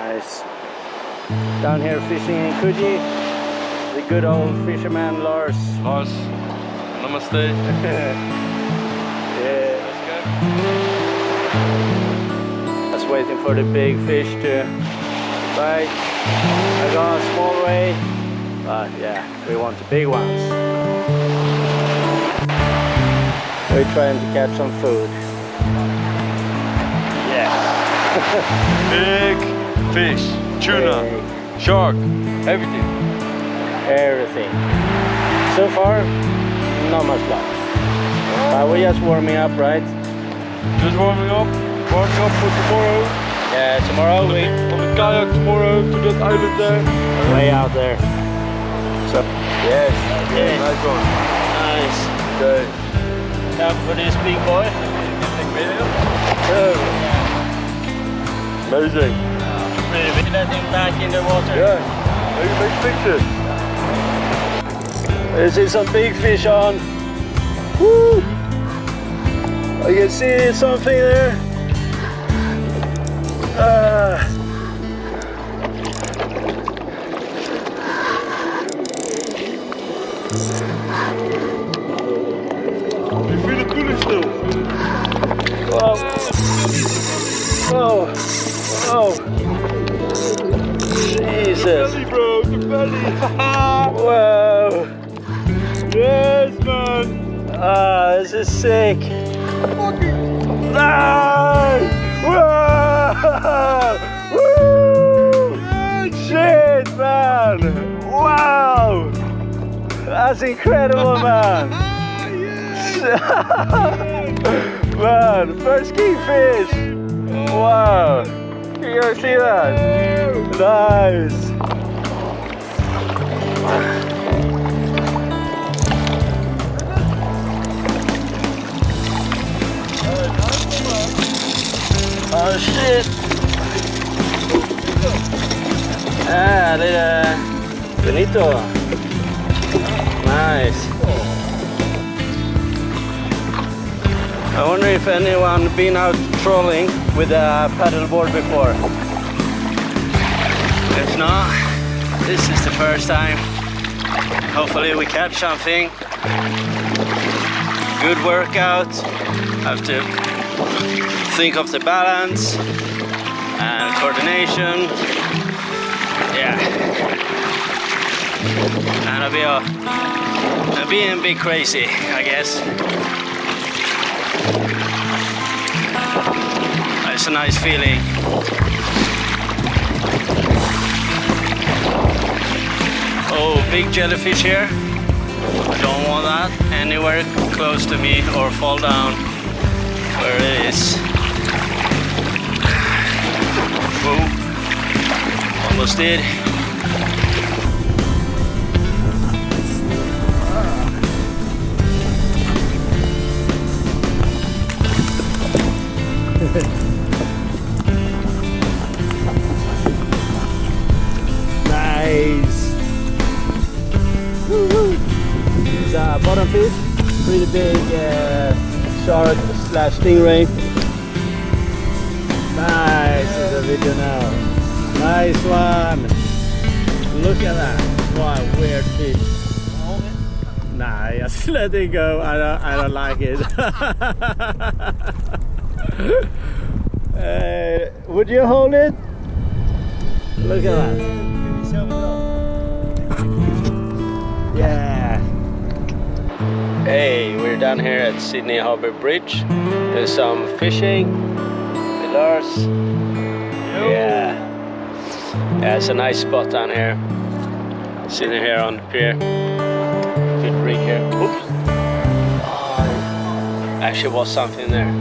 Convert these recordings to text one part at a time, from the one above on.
Nice. Down here fishing in Kuji, the good old fisherman Lars. Lars, namaste. Yeah. Just waiting for the big fish to bite. I got a small ray, but yeah, we want the big ones. We're trying to catch some food. Yeah. Big fish, tuna, shark, everything. Everything. So far, not much luck. We're just warming up, right? Just warming up for tomorrow. Yeah, tomorrow On the kayak tomorrow to that island there. way out there. So Yes, yeah. nice one. Nice. Okay. Time for this big boy. Amazing. Really, let him back in the water. Yeah, maybe make pictures. This is some big fish on. Woo! I can see something there. You feel the cooling still? Wow. Oh. Oh. Jesus. Belly, bro, the belly. Wow. Yes, man. Ah, this is sick. Fucking. Nice! Wow! Woo! Shit, man! Wow! That's incredible, man! Man, first kingfish! Wow! You guys see that? Nice! Oh shit! Ah, det är Benito. Nice. I wonder if anyone been out trolling with a paddleboard before. If not, this is the first time. Hopefully we catch something. Good workout. Have to think of the balance and coordination. Yeah. And I'm being a bit crazy, I guess. It's a nice feeling. Oh, big jellyfish here. I don't want that anywhere close to me or fall down where it is. Whoa. Almost did. Nice. It's a bottom fish, pretty big shark slash stingray. Nice, it's a video now. Nice one. Look at that. What a weird fish. Nah, just let it go. I don't like it. Would you hold it? Look at that. Yeah. Hey, we're down here at Sydney Harbour Bridge. There's some fishing with Lars. Yeah. Yeah, it's a nice spot down here. Sitting here on the pier. Good break here. Oops. Oh, actually was something there.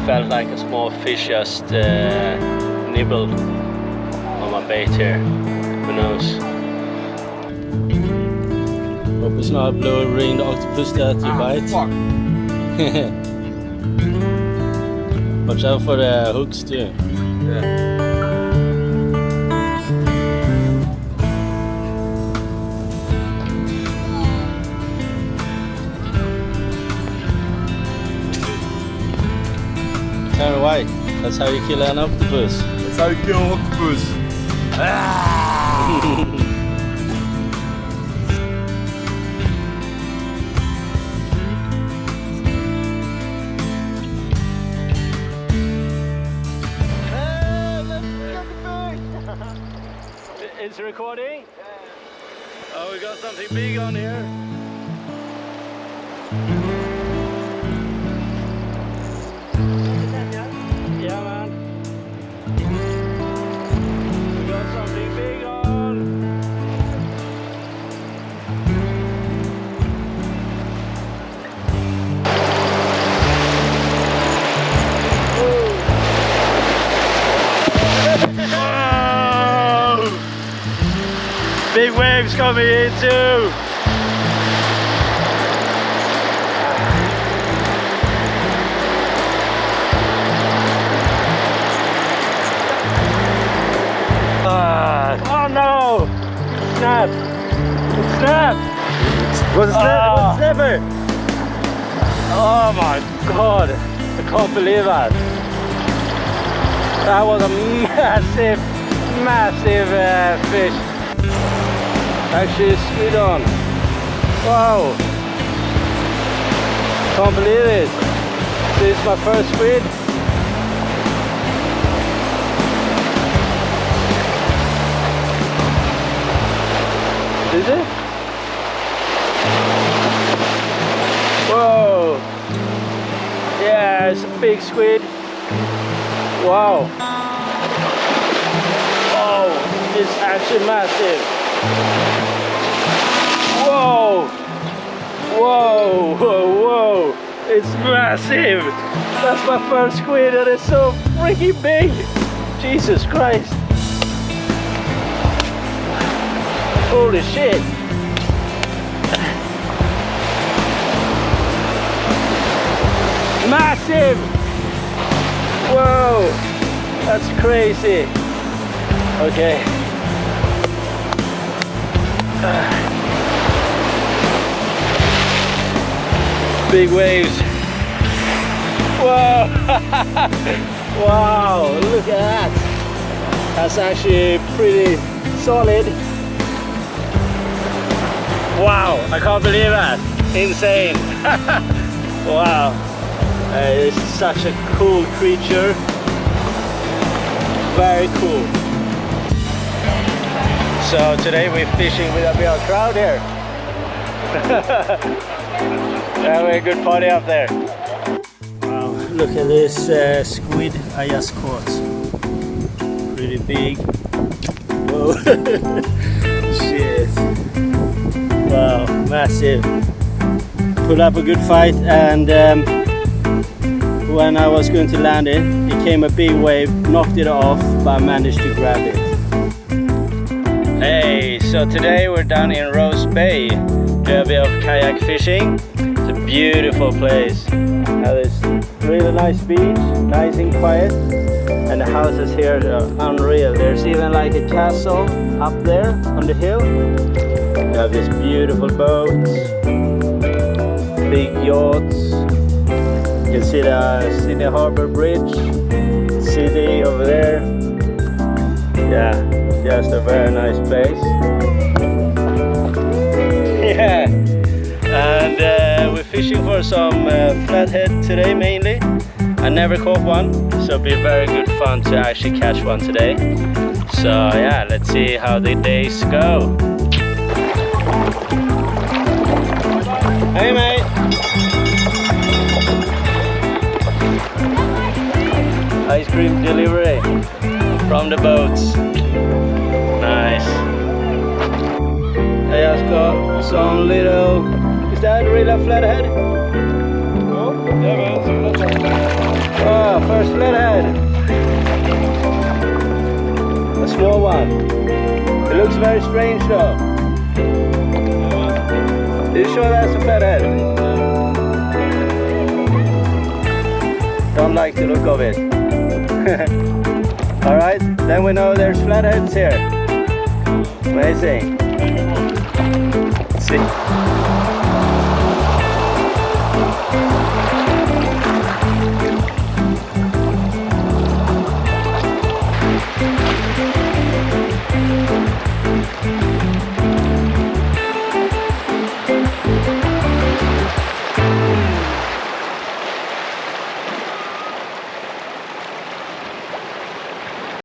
Felt like a small fish just nibbled on my bait here. Who knows? Hope it's not blue-ringed octopus that you bite. Fuck. Watch out for the hooks too. Yeah. Turn white. That's how you kill an octopus. So kill octopus. It's recording? Oh, we got something big on here. Yeah, man. We got something big on. Big waves coming in too. Oh no! Snap! Snap! What's that? Snapper! Oh my god! I can't believe that. That was a massive, massive fish. Actually, squid on. Wow! Can't believe it. This is my first squid. Is it? Whoa! Yeah, it's a big squid. Wow! Oh, it's actually massive. Whoa! Whoa! Whoa! Whoa! It's massive! That's my first squid and it's so freaking big! Jesus Christ! Holy shit! Massive! Whoa! That's crazy! Okay. Big waves. Whoa! Wow! Look at that! That's actually pretty solid. Wow! I can't believe that! Insane! Wow! It's such a cool creature. Very cool. So today we're fishing with a bit of crowd here. Having a good party up there. Wow, look at this squid I just caught. Pretty big. Whoa. Shit. Wow, massive. Put up a good fight, and when I was going to land it, it came a big wave, knocked it off, but I managed to grab it. Hey, so today we're down in Rose Bay. Do a bit of kayak fishing. It's a beautiful place. Have this really nice beach, nice and quiet, and the houses here are unreal. There's even like a castle up there on the hill. You have these beautiful boats, big yachts. You can see the Sydney Harbour Bridge, city over there. Yeah, just a very nice place. Yeah, and we're fishing for some flathead today mainly. I never caught one, so it'll be very good fun to actually catch one today. So yeah, let's see how the days go. Hey mate! Ice cream delivery from the boats. Nice. I just got some little... Is that really a flathead? Oh, yeah man, Oh, first flathead. A small one. It looks very strange though. Are you sure that's a flathead? Don't like the look of it. Alright, then we know there's flatheads here. Amazing. Let's see.